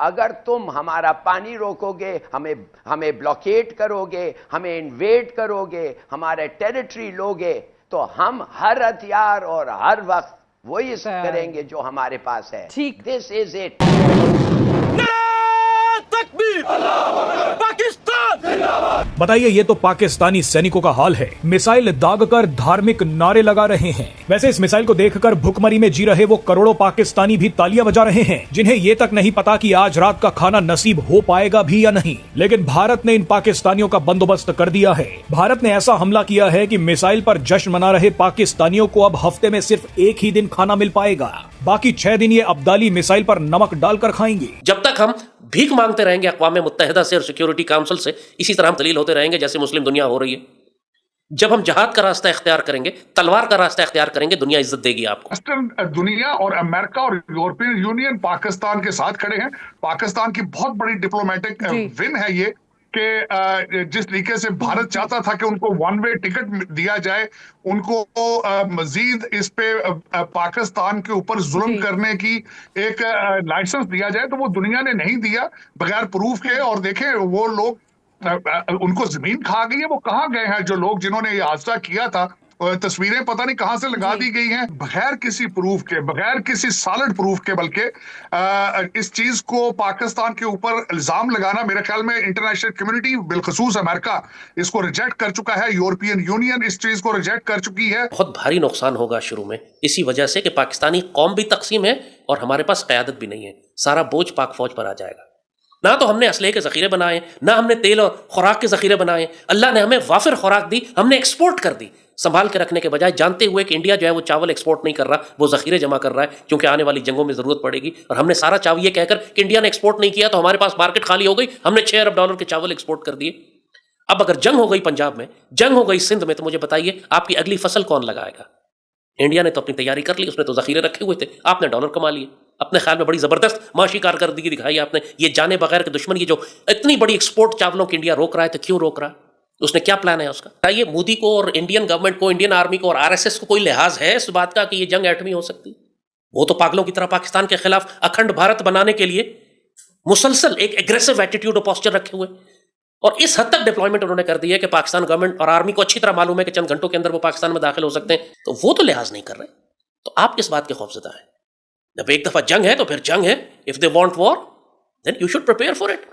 अगर तुम हमारा पानी रोकोगे, हमें ब्लॉकेट करोगे, हमें इन्वेड करोगे, हमारे टेरिटरी लोगे, तो हम हर हथियार और हर वक्त वही करेंगे जो हमारे पास है। ठीक, दिस इज इट। बताइए, ये तो पाकिस्तानी सैनिकों का हाल है। मिसाइल दागकर धार्मिक नारे लगा रहे हैं। वैसे इस मिसाइल को देखकर भुखमरी में जी रहे वो करोड़ों पाकिस्तानी भी तालियां बजा रहे हैं, जिन्हें ये तक नहीं पता कि आज रात का खाना नसीब हो पाएगा भी या नहीं। लेकिन भारत ने इन पाकिस्तानियों का बंदोबस्त कर दिया है। भारत ने ऐसा हमला किया है कि मिसाइल पर जश्न मना रहे पाकिस्तानियों को अब हफ्ते में सिर्फ एक ही दिन खाना मिल पाएगा। बाकी 6 दिन ये अब्दाली मिसाइल पर नमक डालकर खाएंगे। जब तक हम भीख मांगते रहेंगे अक़वाम मुत्तहिदा से और सिक्योरिटी काउंसिल से, इसी तरह हम दलील होते रहेंगे जैसे मुस्लिम दुनिया हो रही है। जब हम जहाद का रास्ता इख्तियार करेंगे, तलवार का रास्ता इख्तियार करेंगे, दुनिया इज्जत देगी आपको। वेस्टर्न दुनिया और अमेरिका और यूरोपियन यूनियन पाकिस्तान के साथ खड़े हैं। पाकिस्तान की बहुत बड़ी डिप्लोमेटिक विन है ये कि जिस तरीके से भारत चाहता था कि उनको वन वे टिकट दिया जाए, उनको मजीद इस पे पाकिस्तान के ऊपर जुल्म करने की एक लाइसेंस दिया जाए, तो वो दुनिया ने नहीं दिया बगैर प्रूफ के। और देखें, वो लोग उनको जमीन खा गई है। वो कहाँ गए हैं जो लोग जिन्होंने ये हादसा किया था? तस्वीरें पता नहीं कहां से लगा दी गई हैं बगैर किसी प्रूफ के, बगैर किसी सॉलिड प्रूफ के। बल्कि इस चीज को पाकिस्तान के ऊपर इल्जाम लगाना, मेरे ख्याल में इंटरनेशनल कम्युनिटी बिलखसूस अमेरिका इसको रिजेक्ट कर चुका है। यूरोपियन यूनियन इस चीज को रिजेक्ट कर चुकी है। बहुत भारी नुकसान होगा शुरू में, इसी वजह से कि पाकिस्तानी कौम भी तकसीम है और हमारे पास क़यादत भी नहीं है। सारा बोझ पाक फौज पर आ जाएगा। ना तो हमने असलहे के ज़ख़ीरे बनाए, ना हमने तेल और खुराक के ज़ख़ीरे बनाए। अल्लाह ने हमें वाफिर खुराक दी, हमने एक्सपोर्ट कर दी संभाल के रखने के बजाय, जानते हुए कि इंडिया जो है वो चावल एक्सपोर्ट नहीं कर रहा, वो ज़ख़ीरे जमा कर रहा है क्योंकि आने वाली जंगों में ज़रूरत पड़ेगी। और हमने सारा चावल ये कहकर कि इंडिया ने एक्सपोर्ट नहीं किया तो हमारे पास मार्केट खाली हो गई, हमने $6 अरब के चावल एक्सपोर्ट कर दिए। अब अगर जंग हो गई पंजाब में, जंग हो गई सिंध में, तो मुझे बताइए आपकी अगली फसल कौन लगाएगा? इंडिया ने तो अपनी तैयारी कर ली, उसने तो ज़ख़ीरे रखे हुए थे, आपने डॉलर कमा लिए। अपने ख्याल में बड़ी ज़बरदस्त माशी कारकर्दगी दिखाई आपने। ये जाने बगैर के दुश्मन की जो इतनी बड़ी एक्सपोर्ट चावलों की इंडिया रोक रहा है, तो क्यों रोक रहा है? उसने क्या प्लान है उसका? बताइए, मोदी को और इंडियन गवर्नमेंट को, इंडियन आर्मी को और आरएसएस को कोई लिहाज है इस बात का कि ये जंग एटमी हो सकती? वो तो पागलों की तरह पाकिस्तान के खिलाफ अखंड भारत बनाने के लिए मुसलसल एक एग्रेसिव एटीट्यूड और पोस्चर रखे हुए, और इस हद तक डिप्लॉयमेंट उन्होंने कर दी है कि पाकिस्तान गवर्नमेंट और आर्मी को अच्छी तरह मालूम है कि चंद घंटों के अंदर वो पाकिस्तान में दाखिल हो सकते हैं, तो वो तो लिहाज नहीं कर रहे। तो आप किस बात के खौफजदा हैं? जब एक दफा जंग है तो फिर जंग है। If they want war then you should prepare for it.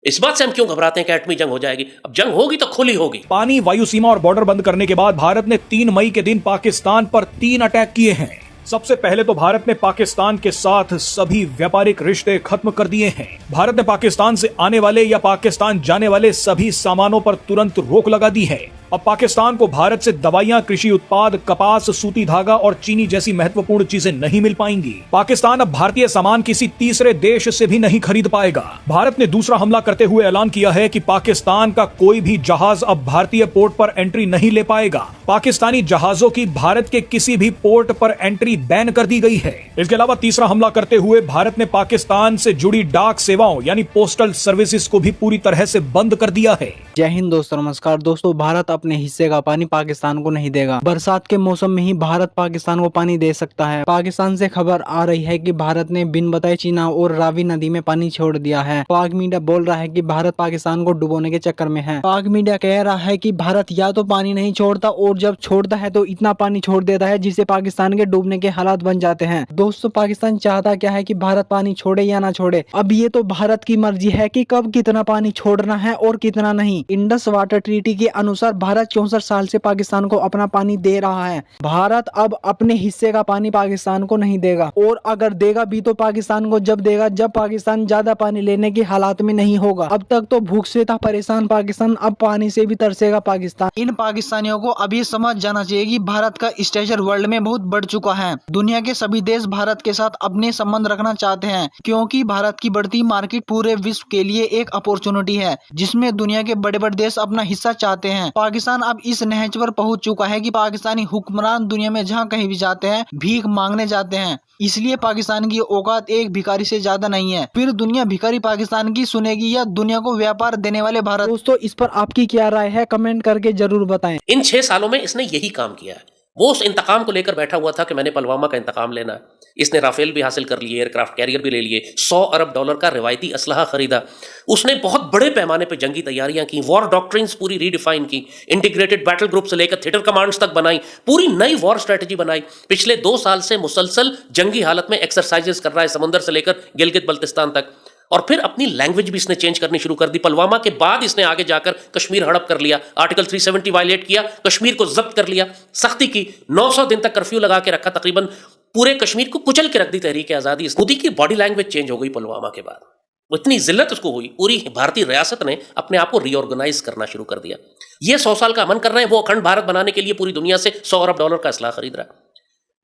इस बात से हम क्यों घबराते हैं कि एटमी जंग हो जाएगी? अब जंग होगी तो खुली होगी। पानी, वायु सीमा और बॉर्डर बंद करने के बाद भारत ने 3 मई के दिन पाकिस्तान पर 3 अटैक किए हैं। सबसे पहले तो भारत ने पाकिस्तान के साथ सभी व्यापारिक रिश्ते खत्म कर दिए हैं। भारत ने पाकिस्तान से आने वाले या पाकिस्तान जाने वाले सभी सामानों पर तुरंत रोक लगा दी है। अब पाकिस्तान को भारत से दवाइयां, कृषि उत्पाद, कपास, सूती धागा और चीनी जैसी महत्वपूर्ण चीजें नहीं मिल पाएंगी। पाकिस्तान अब भारतीय सामान किसी तीसरे देश से भी नहीं खरीद पाएगा। भारत ने दूसरा हमला करते हुए ऐलान किया है कि पाकिस्तान का कोई भी जहाज अब भारतीय पोर्ट पर एंट्री नहीं ले पाएगा। पाकिस्तानी जहाजों की भारत के किसी भी पोर्ट पर एंट्री बैन कर दी गई है। इसके अलावा तीसरा हमला करते हुए भारत ने पाकिस्तान से जुड़ी डाक सेवाओं यानी पोस्टल सर्विसेज को भी पूरी तरह से बंद कर दिया है। जय हिंद दोस्तों, नमस्कार दोस्तों। भारत अपने हिस्से का पानी पाकिस्तान को नहीं देगा। बरसात के मौसम में ही भारत पाकिस्तान को पानी दे सकता है। पाकिस्तान से खबर आ रही है कि भारत ने बिन बताए चीना और रावी नदी में पानी छोड़ दिया है। पाक मीडिया बोल रहा है कि भारत पाकिस्तान को डुबोने के चक्कर में है। पाक मीडिया कह रहा है कि भारत या तो पानी नहीं छोड़ता और जब छोड़ता है तो इतना पानी छोड़ देता है जिससे पाकिस्तान के डूबने के हालात बन जाते हैं। दोस्तों, पाकिस्तान चाहता क्या है कि भारत पानी छोड़े या ना छोड़े, अब ये तो भारत की मर्जी है कि कब कितना पानी छोड़ना है और कितना नहीं। इंडस वाटर ट्रीटी के अनुसार भारत 64 साल से पाकिस्तान को अपना पानी दे रहा है। भारत अब अपने हिस्से का पानी पाकिस्तान को नहीं देगा, और अगर देगा भी तो पाकिस्तान को जब देगा जब पाकिस्तान ज्यादा पानी लेने के हालात में नहीं होगा। अब तक तो भूख से था परेशान पाकिस्तान, अब पानी से भी तरसेगा पाकिस्तान। इन पाकिस्तानियों को अभी समझ जाना चाहिए कि भारत का स्टेचर वर्ल्ड में बहुत बढ़ चुका है। दुनिया के सभी देश भारत के साथ अपने संबंध रखना चाहते हैं, क्योंकि भारत की बढ़ती मार्केट पूरे विश्व के लिए एक अपॉर्चुनिटी है जिसमें दुनिया के बड़े बड़े देश अपना हिस्सा चाहते हैं। पाकिस्तान अब इस नहज पर पहुंच चुका है कि पाकिस्तानी हुक्मरान दुनिया में जहां कहीं भी जाते हैं भीख मांगने जाते हैं। इसलिए पाकिस्तान की औकात एक भिखारी से ज्यादा नहीं है। फिर दुनिया भिखारी पाकिस्तान की सुनेगी या दुनिया को व्यापार देने वाले भारत? दोस्तों, इस पर आपकी क्या राय है? कमेंट करके जरूर बताएं। इन 6 सालों में इसने यही काम किया है। वो उस इंतकाम को लेकर बैठा हुआ था कि मैंने पुलवामा का इंतकाम लेना है। इसने राफेल भी हासिल कर लिए, एयरक्राफ्ट कैरियर भी ले लिए, $100 अरब का रिवायती असलहा खरीदा। उसने बहुत बड़े पैमाने पर जंगी तैयारियां की, वॉर डॉक्ट्रिन्स पूरी रीडिफाइन की, इंटीग्रेटेड बैटल ग्रुप से लेकर थिएटर कमांड्स तक बनाई, पूरी नई वॉर स्ट्रेटजी बनाई। पिछले 2 साल से मुसलसल जंगी हालत में एक्सरसाइजेस कर रहा है, समुंदर से लेकर गिलगित बल्तिस्तान तक। और फिर अपनी लैंग्वेज भी इसने चेंज करनी शुरू कर दी। पुलवामा के बाद इसने आगे जाकर कश्मीर हड़प कर लिया, आर्टिकल 370 वायलेट किया, कश्मीर को जब्त कर लिया, सख्ती की, 900 दिन तक कर्फ्यू लगा के रखा, तकरीबन पूरे कश्मीर को कुचल के रख दी तहरीक आजादी। मोदी की बॉडी लैंग्वेज चेंज हो गई पुलवामा के बाद, इतनी जिल्लत उसको हुई, पूरी भारतीय रियासत ने अपने आप को रीऑर्गेनाइज करना शुरू कर दिया। ये 100 साल का अमन कर रहे हैं, वो अखंड भारत बनाने के लिए पूरी दुनिया से $100 अरब का असला खरीद रहा है।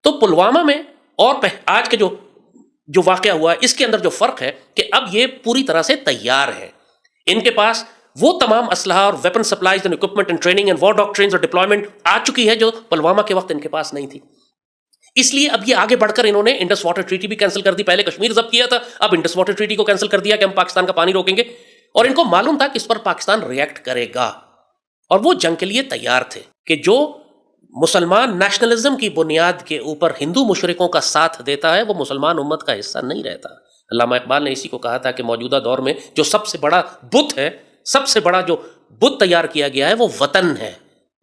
तो पुलवामा में और आज के जो वाकया हुआ है, इसके अंदर जो फर्क है कि अब ये पूरी तरह से तैयार है। इनके पास वो तमाम असलहा और weapon supplies and equipment and training and war doctrines और डिप्लॉयमेंट आ चुकी है जो पुलवामा के वक्त इनके पास नहीं थी। इसलिए अब ये आगे बढ़कर इन्होंने इंडस वाटर ट्रीटी भी कैंसिल कर दी। पहले कश्मीर जब्त किया था, अब इंडस वाटर ट्रीटी को कैंसिल कर दिया कि हम पाकिस्तान का पानी रोकेंगे। और इनको मालूम था कि इस पर पाकिस्तान रिएक्ट करेगा और वो जंग के लिए तैयार थे कि जो मुसलमान नेशनलिज्म की बुनियाद के ऊपर हिंदू मुशरिकों का साथ देता है वो मुसलमान उम्मत का हिस्सा नहीं रहता। अल्लामा इकबाल ने इसी को कहा था कि मौजूदा दौर में जो सबसे बड़ा बुत है, सबसे बड़ा जो बुत तैयार किया गया है वो वतन है,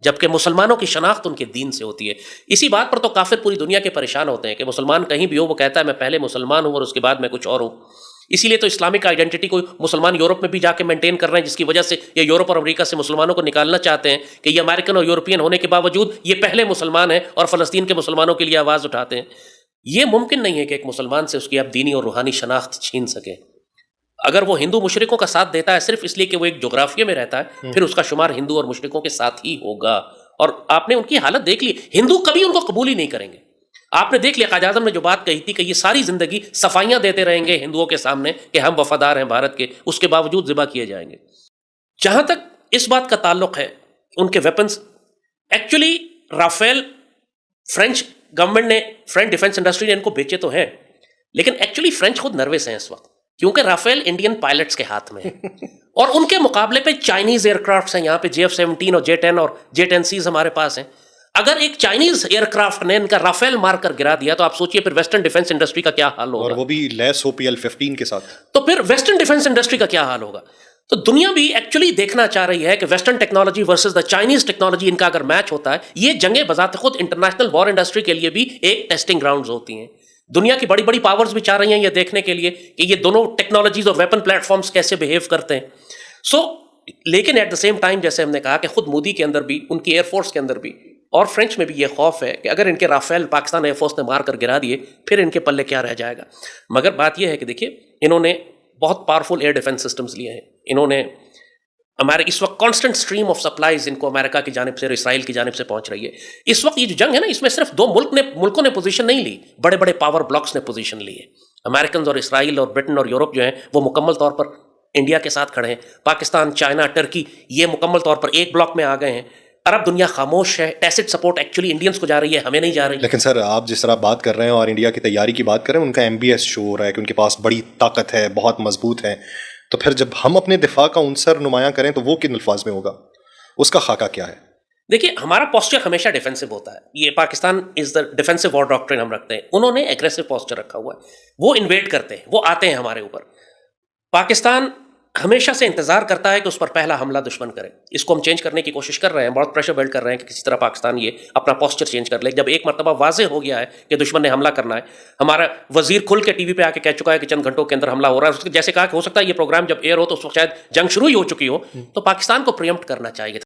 जबकि मुसलमानों की शनाख्त उनके दीन से होती है। इसी बात पर तो काफिर पूरी दुनिया के परेशान होते हैं कि मुसलमान कहीं भी हो वो कहता है मैं पहले मुसलमान हूं और उसके बाद मैं कुछ और हूं। इसीलिए तो इस्लामिक आइडेंटिटी को मुसलमान यूरोप में भी जाके मेंटेन कर रहे हैं, जिसकी वजह से ये यूरोप और अमेरिका से मुसलमानों को निकालना चाहते हैं कि ये अमेरिकन और यूरोपियन होने के बावजूद ये पहले मुसलमान हैं और फ़लस्तीन के मुसलमानों के लिए आवाज़ उठाते हैं। ये मुमकिन नहीं है कि एक मुसलमान से उसकी आप दीनी और रूहानी शनाख्त छीन सके। अगर वो हिंदू मुशरिकों का साथ देता है सिर्फ इसलिए कि वो एक जोग्राफिया में रहता है, फिर उसका शुमार हिंदू और मुशरिकों के साथ ही होगा। और आपने उनकी हालत देख ली, हिंदू कभी उनको कबूल ही नहीं करेंगे। आपने देख लिया कायद आज़म ने जो बात कही थी कि ये सारी जिंदगी सफाइयां देते रहेंगे हिंदुओं के सामने कि हम वफादार हैं भारत के, उसके बावजूद ज़िबा किए जाएंगे। जहां तक इस बात का ताल्लुक है उनके weapons, actually Rafale French government ने, फ्रेंच डिफेंस इंडस्ट्री ने इनको बेचे तो हैं, लेकिन एक्चुअली फ्रेंच खुद नर्वस हैं इस वक्त, क्योंकि राफेल इंडियन पायलट्स के हाथ में है और उनके मुकाबले पे चाइनीज एयरक्राफ्ट हैं। यहाँ पे JF-17 और J-10 और J-10Cs हमारे पास हैं। अगर एक चाइनीज एयरक्राफ्ट ने इनका राफेल मारकर गिरा दिया तो आप सोचिए फिर वेस्टर्न डिफेंस इंडस्ट्री का क्या हाल होगा, और वो भी लैस हो PL-15 के साथ। तो फिर वेस्टर्न डिफेंस इंडस्ट्री का क्या हाल होगा। तो दुनिया भी एक्चुअली देखना चाह रही है कि western technology versus the Chinese technology, इनका अगर मैच होता है, ये जंगें बजाते खुद इंटरनेशनल वॉर इंडस्ट्री के लिए भी एक टेस्टिंग ग्राउंड्स होती हैं। दुनिया की बड़ी बड़ी पावर्स भी चाह रही हैं ये देखने के लिए कि ये दोनों टेक्नोलॉजीज और वेपन प्लेटफॉर्म्स कैसे बिहेव करते हैं। लेकिन एट द सेम टाइम जैसे हमने कहा कि खुद मोदी के अंदर भी, उनकी एयरफोर्स के अंदर भी और फ्रेंच में भी ये खौफ है कि अगर इनके राफेल पाकिस्तान एयरफोर्स ने मार कर गिरा दिए फिर इनके पल्ले क्या रह जाएगा। मगर बात यह है कि देखिए इन्होंने बहुत पावरफुल एयर डिफेंस सिस्टम्स लिए हैं। इन्होंने हमारे इस वक्त कांस्टेंट स्ट्रीम ऑफ सप्लाईज इनको अमेरिका की जानिब से और इसराइल की जानिब से पहुंच रही है। इस वक्त ये जो जंग है ना, इसमें सिर्फ 2 मुल्कों ने पोजीशन नहीं ली, बड़े बड़े पावर ब्लॉक्स ने पोजीशन ली है। अमेरिकन और इसराइल और ब्रिटेन और यूरोप जो है वो मुकम्मल तौर पर इंडिया के साथ खड़े हैं। पाकिस्तान, चाइना, टर्की ये मुकम्मल तौर पर एक ब्लॉक में आ गए हैं। अरब दुनिया खामोश है। टैसिट सपोर्ट एक्चुअली इंडियंस को जा रही है, हमें नहीं जा रही। लेकिन सर आप जिस तरह बात कर रहे हैं और इंडिया की तैयारी की बात कर रहे हैं, उनका MBS शो हो रहा है कि उनके पास बड़ी ताकत है, बहुत मजबूत है। तो फिर जब हम अपने दिफा का उनसर नुमायां करें तो वो किन अल्फाज में होगा, उसका खाका क्या है? देखिए हमारा पोस्चर हमेशा डिफेंसिव होता है। ये Pakistan is the defensive war doctrine हम रखते हैं, उन्होंने एग्रेसिव पोस्चर रखा हुआ है। वो इन्वेड करते हैं, वो आते हैं हमारे ऊपर। पाकिस्तान हमेशा से इंतजार करता है कि उस पर पहला हमला दुश्मन करे। इसको हम चेंज करने की कोशिश कर रहे हैं, बहुत प्रेशर बिल्ड कर रहे हैं कि किसी तरह पाकिस्तान ये अपना पोस्चर चेंज कर ले। जब एक मरतबा वाजे हो गया है कि दुश्मन ने हमला करना है, हमारा वजीर खुल के टीवी पे आके कह चुका है कि चंद घंटों के अंदर हमला हो रहा है। जैसे कहा कि हो सकता है ये प्रोग्राम जब एयर हो तो उस वक्त शायद जंग शुरू ही हो चुकी हो, तो पाकिस्तान को प्रीएम्प्ट करना चाहिए।